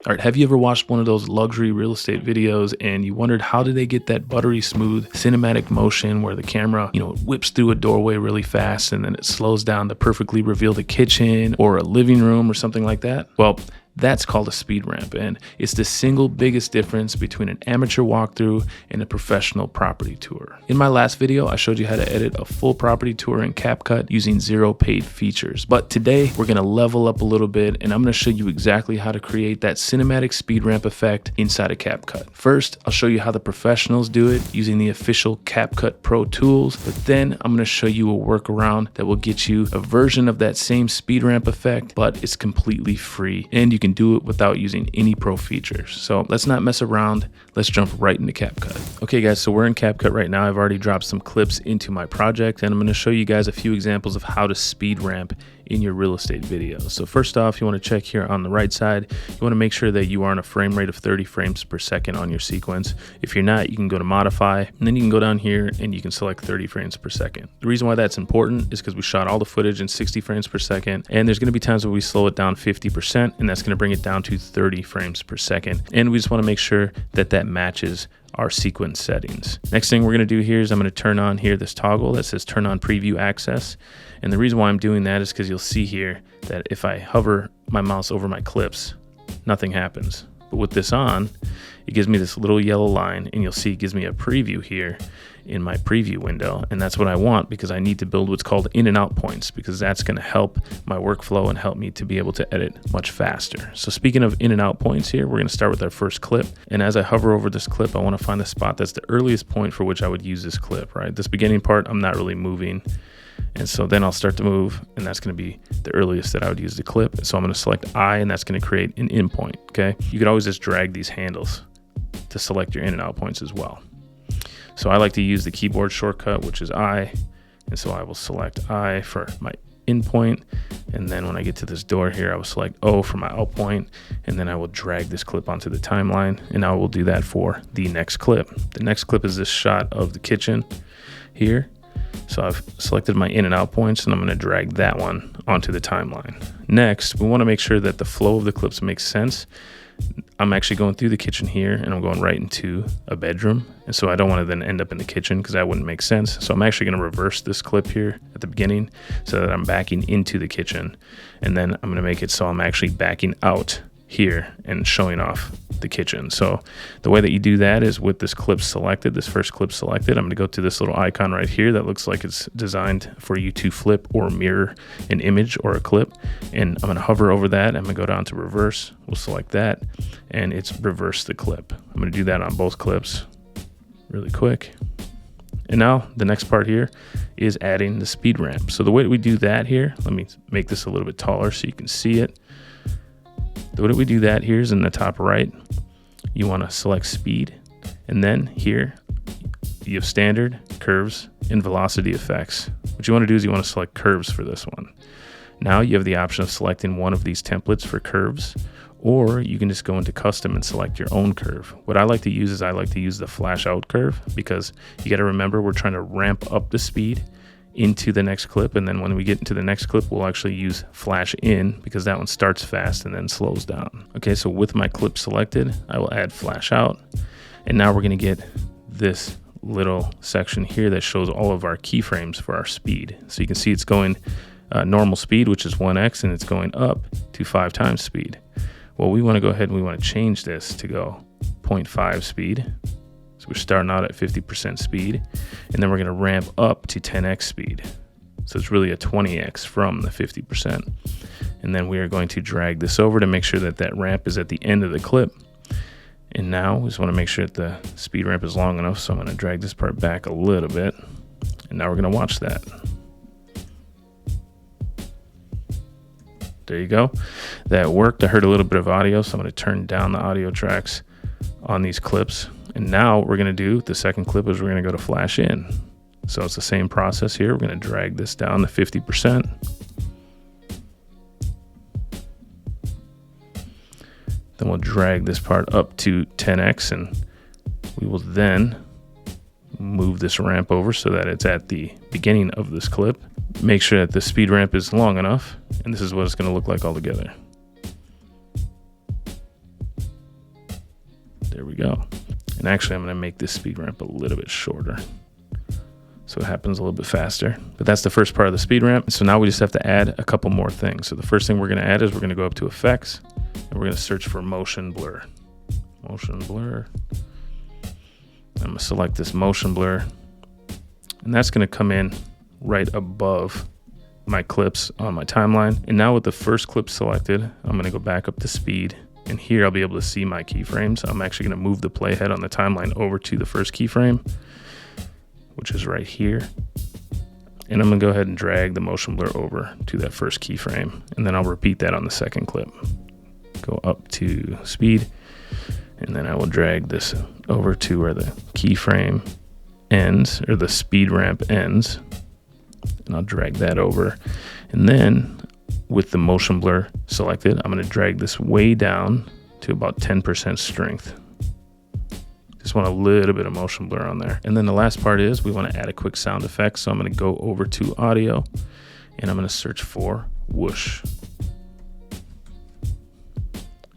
All right, have you ever watched one of those luxury real estate videos and you wondered how did they get that buttery smooth cinematic motion where the camera, whips through a doorway really fast and then it slows down to perfectly reveal the kitchen or a living room or something like that? Well, that's called a speed ramp, and it's the single biggest difference between an amateur walkthrough and a professional property tour. In my last video, I showed you how to edit a full property tour in CapCut using 0 paid features. But today, we're gonna level up a little bit, and I'm gonna show you exactly how to create that cinematic speed ramp effect inside of CapCut. First, I'll show you how the professionals do it using the official CapCut Pro tools, but then I'm gonna show you a workaround that will get you a version of that same speed ramp effect, but it's completely free, and you can do it without using any pro features. So let's not mess around. Let's jump right into CapCut. Okay guys, so we're in CapCut right now. I've already dropped some clips into my project, and I'm gonna show you guys a few examples of how to speed ramp in your real estate videos. So first off, you wanna check here on the right side, you wanna make sure that you are on a frame rate of 30 frames per second on your sequence. If you're not, you can go to modify, and then you can go down here and you can select 30 frames per second. The reason why that's important is because we shot all the footage in 60 frames per second, and there's gonna be times where we slow it down 50%, and that's gonna bring it down to 30 frames per second. And we just wanna make sure that that matches our sequence settings. Next thing we're gonna do here is I'm gonna turn on here this toggle that says turn on preview access. And the reason why I'm doing that is because you'll see here that if I hover my mouse over my clips, nothing happens. But with this on, it gives me this little yellow line, and you'll see it gives me a preview here in my preview window. And that's what I want because I need to build what's called in and out points, because that's gonna help my workflow and help me to be able to edit much faster. So speaking of in and out points here, we're gonna start with our first clip. And as I hover over this clip, I wanna find the spot that's the earliest point for which I would use this clip, right? This beginning part, I'm not really moving. And so then I'll start to move, and that's gonna be the earliest that I would use the clip. So I'm gonna select I, and that's gonna create an in point, okay? You could always just drag these handles to select your in and out points as well. So I like to use the keyboard shortcut, which is I, and so I will select I for my in point, and then when I get to this door here, I will select O for my out point, and then I will drag this clip onto the timeline, and I will do that for the next clip. The next clip is this shot of the kitchen here. So I've selected my in and out points, and I'm gonna drag that one onto the timeline. Next, we wanna make sure that the flow of the clips makes sense. I'm actually going through the kitchen here, and I'm going right into a bedroom. And so I don't wanna then end up in the kitchen because that wouldn't make sense. So I'm actually gonna reverse this clip here at the beginning so that I'm backing into the kitchen. And then I'm gonna make it so I'm actually backing out here and showing off the kitchen. So the way that you do that is with this clip selected, this first clip selected, I'm gonna go to this little icon right here that looks like it's designed for you to flip or mirror an image or a clip. And I'm gonna hover over that. I'm gonna go down to reverse. We'll select that, and it's reverse the clip. I'm gonna do that on both clips really quick. And now the next part here is adding the speed ramp. So the way we do that here, let me make this a little bit taller so you can see it. The way we do that here is in the top right, you want to select speed, and then here you have standard, curves, and velocity effects. What you want to do is you want to select curves for this one. Now you have the option of selecting one of these templates for curves, or you can just go into custom and select your own curve. What I like to use is I like to use the flash out curve, because you got to remember we're trying to ramp up the speed into the next clip, and then when we get into the next clip, we'll actually use flash in because that one starts fast and then slows down. Okay, so with my clip selected, I will add flash out, and now we're gonna get this little section here that shows all of our keyframes for our speed. So you can see it's going normal speed, which is 1x, and it's going up to 5 times speed. Well, we wanna go ahead and we wanna change this to go 0.5 speed. So we're starting out at 50% speed, and then we're gonna ramp up to 10x speed. So it's really a 20x from the 50%. And then we are going to drag this over to make sure that that ramp is at the end of the clip. And now we just wanna make sure that the speed ramp is long enough, so I'm gonna drag this part back a little bit. And now we're gonna watch that. There you go. That worked. I heard a little bit of audio, so I'm gonna turn down the audio tracks on these clips. And now what we're gonna do, the second clip, is we're gonna go to flash in. So it's the same process here. We're gonna drag this down to 50%. Then we'll drag this part up to 10x, and we will then move this ramp over so that it's at the beginning of this clip. Make sure that the speed ramp is long enough, and this is what it's gonna look like all together. There we go. And actually, I'm going to make this speed ramp a little bit shorter so it happens a little bit faster. But that's the first part of the speed ramp. So now we just have to add a couple more things. So the first thing we're going to add is we're going to go up to effects and we're going to search for motion blur. Motion blur. I'm going to select this motion blur, and that's going to come in right above my clips on my timeline. And now with the first clip selected, I'm going to go back up to speed, and here I'll be able to see my keyframes. I'm actually going to move the playhead on the timeline over to the first keyframe, which is right here. And I'm going to go ahead and drag the motion blur over to that first keyframe, and then I'll repeat that on the second clip. Go up to speed, and then I will drag this over to where the keyframe ends, or the speed ramp ends, and I'll drag that over. And then with the motion blur selected, I'm going to drag this way down to about 10% strength. Just want a little bit of motion blur on there. And then the last part is we want to add a quick sound effect. So I'm going to go over to audio, and I'm going to search for whoosh.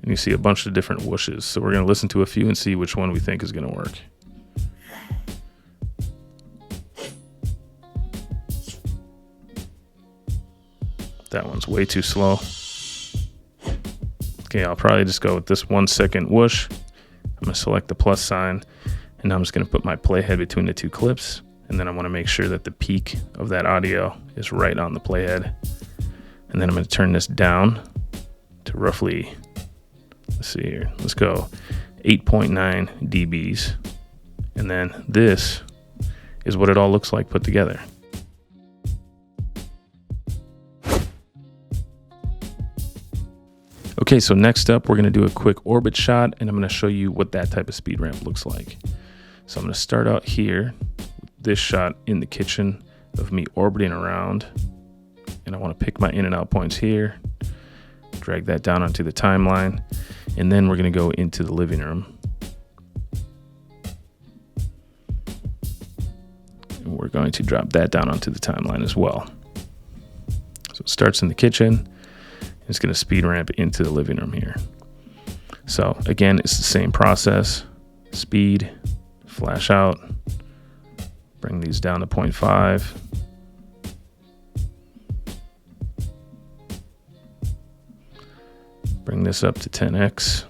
And you see a bunch of different whooshes. So we're going to listen to a few and see which one we think is going to work. That one's way too slow. Okay, I'll probably just go with this 1 second whoosh. I'm going to select the plus sign, and I'm just going to put my playhead between the two clips. And then I want to make sure that the peak of that audio is right on the playhead. And then I'm going to turn this down to roughly, let's see here, let's go 8.9 dBs. And then this is what it all looks like put together. Okay, so next up, we're gonna do a quick orbit shot, and I'm gonna show you what that type of speed ramp looks like. So I'm gonna start out here with this shot in the kitchen of me orbiting around, and I wanna pick my in and out points here, drag that down onto the timeline, and then we're gonna go into the living room. And we're going to drop that down onto the timeline as well. So it starts in the kitchen. It's going to speed ramp into the living room here. So again, it's the same process. Speed, flash out, bring these down to 0.5. Bring this up to 10x.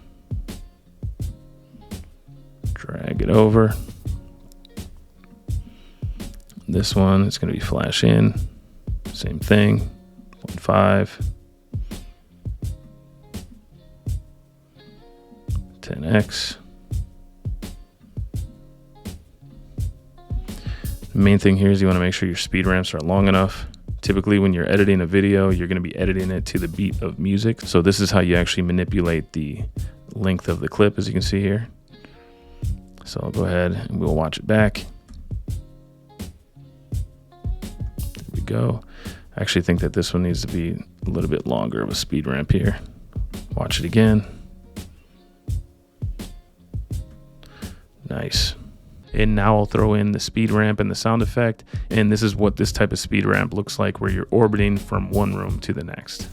Drag it over. This one is going to be flash in. Same thing, 0.5. 10x. The main thing here is you want to make sure your speed ramps are long enough. Typically when you're editing a video, you're going to be editing it to the beat of music. So this is how you actually manipulate the length of the clip, as you can see here. So I'll go ahead and we'll watch it back. There we go. I actually think that this one needs to be a little bit longer of a speed ramp here. Watch it again. Nice. And now I'll throw in the speed ramp and the sound effect. And this is what this type of speed ramp looks like, where you're orbiting from one room to the next.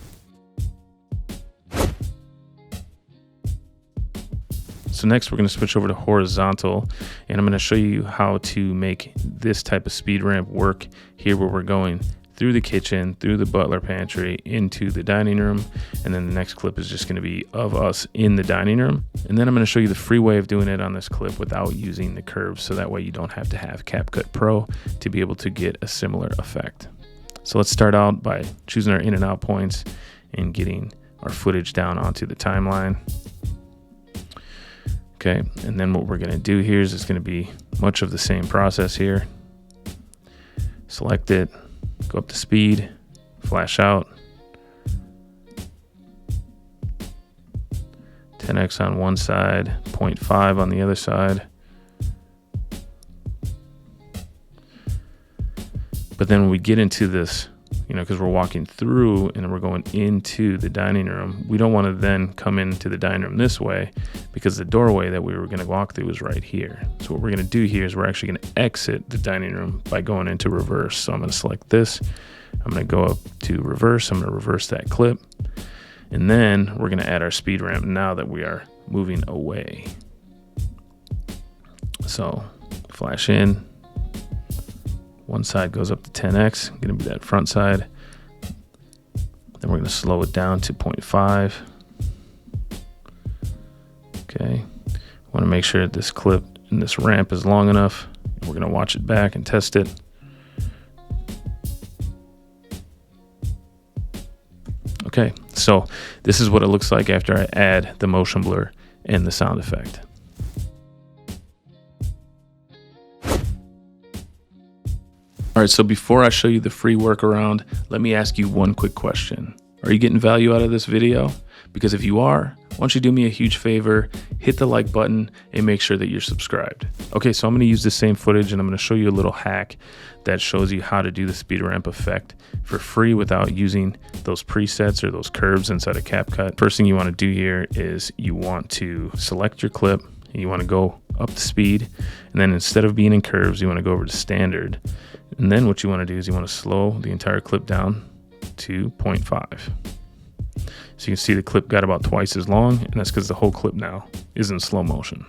So next we're going to switch over to horizontal, and I'm going to show you how to make this type of speed ramp work here, where we're going through the kitchen, through the butler pantry, into the dining room. And then the next clip is just going to be of us in the dining room. And then I'm going to show you the free way of doing it on this clip without using the curves, so that way you don't have to have CapCut Pro to be able to get a similar effect. So let's start out by choosing our in and out points and getting our footage down onto the timeline. Okay, and then what we're going to do here is it's going to be much of the same process here. Select it. Go up to speed, flash out, 10x on one side, 0.5 on the other side. But then when we get into this, because we're walking through and we're going into the dining room, we don't want to then come into the dining room this way, because the doorway that we were going to walk through is right here. So what we're going to do here is we're actually going to exit the dining room by going into reverse. So I'm going to select this. I'm going to go up to reverse. I'm going to reverse that clip. And then we're going to add our speed ramp now that we are moving away. So flash in, one side goes up to 10x, gonna be that front side. Then we're gonna slow it down to 0.5. Okay, I wanna make sure that this clip and this ramp is long enough. We're gonna watch it back and test it. Okay, so this is what it looks like after I add the motion blur and the sound effect. All right, so before I show you the free workaround, let me ask you one quick question. Are you getting value out of this video? Because if you are, why don't you do me a huge favor, hit the like button and make sure that you're subscribed. Okay, so I'm gonna use the same footage and I'm gonna show you a little hack that shows you how to do the speed ramp effect for free without using those presets or those curves inside of CapCut. First thing you wanna do here is you want to select your clip and you wanna go up the speed. And then instead of being in curves, you wanna go over to standard. And then what you wanna do is you wanna slow the entire clip down to 0.5. So you can see the clip got about twice as long, and that's because the whole clip now is in slow motion.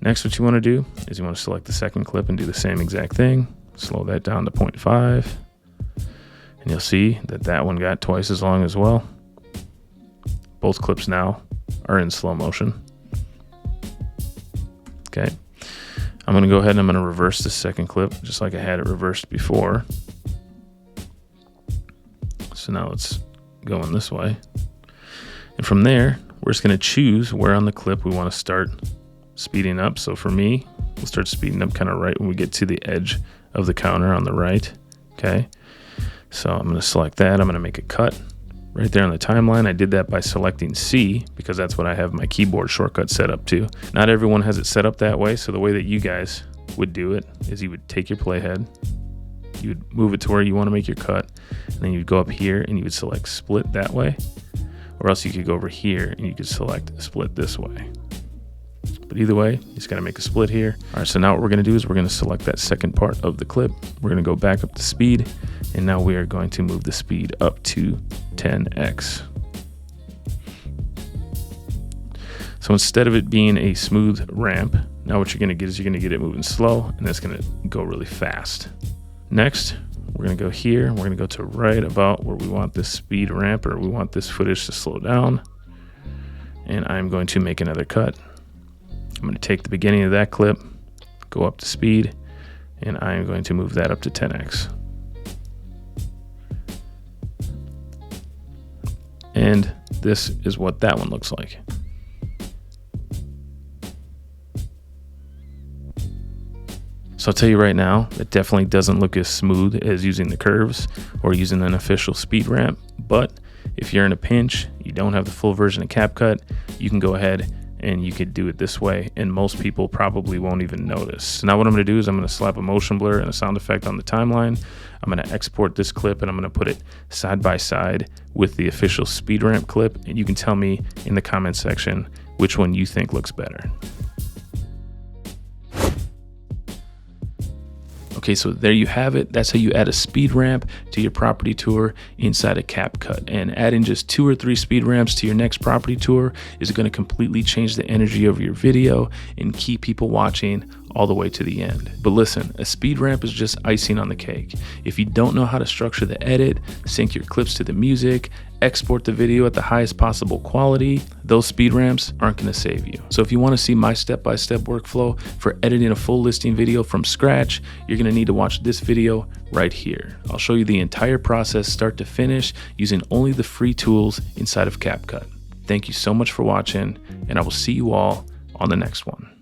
Next, what you want to do is you want to select the second clip and do the same exact thing. Slow that down to 0.5. And you'll see that that one got twice as long as well. Both clips now are in slow motion. Okay. I'm going to go ahead and I'm going to reverse the second clip just like I had it reversed before. So now it's going this way. And from there, we're just gonna choose where on the clip we wanna start speeding up. So for me, we'll start speeding up kind of right when we get to the edge of the counter on the right, okay? So I'm gonna select that, I'm gonna make a cut right there on the timeline. I did that by selecting C because that's what I have my keyboard shortcut set up to. Not everyone has it set up that way, so the way that you guys would do it is you would take your playhead, you would move it to where you wanna make your cut, and then you'd go up here and you would select split that way. Or else you could go over here and you could select split this way. But either way, you just gotta make a split here. All right, so now what we're gonna do is we're gonna select that second part of the clip. We're gonna go back up to speed, and now we are going to move the speed up to 10x. So instead of it being a smooth ramp, now what you're gonna get is you're gonna get it moving slow, and it's gonna go really fast. Next, we're gonna go here, we're gonna go to right about where we want this speed ramp, or we want this footage to slow down. And I'm going to make another cut. I'm gonna take the beginning of that clip, go up to speed, and I'm going to move that up to 10x. And this is what that one looks like. So I'll tell you right now, it definitely doesn't look as smooth as using the curves or using an official speed ramp. But if you're in a pinch, you don't have the full version of CapCut, you can go ahead and you could do it this way. And most people probably won't even notice. So now what I'm gonna do is I'm gonna slap a motion blur and a sound effect on the timeline. I'm gonna export this clip and I'm gonna put it side by side with the official speed ramp clip. And you can tell me in the comment section which one you think looks better. Okay, so there you have it. That's how you add a speed ramp to your property tour inside of CapCut. And adding just 2 or 3 speed ramps to your next property tour is going to completely change the energy of your video and keep people watching all the way to the end. But listen, a speed ramp is just icing on the cake. If you don't know how to structure the edit, sync your clips to the music, export the video at the highest possible quality, those speed ramps aren't going to save you. So if you want to see my step-by-step workflow for editing a full listing video from scratch, you're going to need to watch this video right here. I'll show you the entire process start to finish using only the free tools inside of CapCut. Thank you so much for watching, and I will see you all on the next one.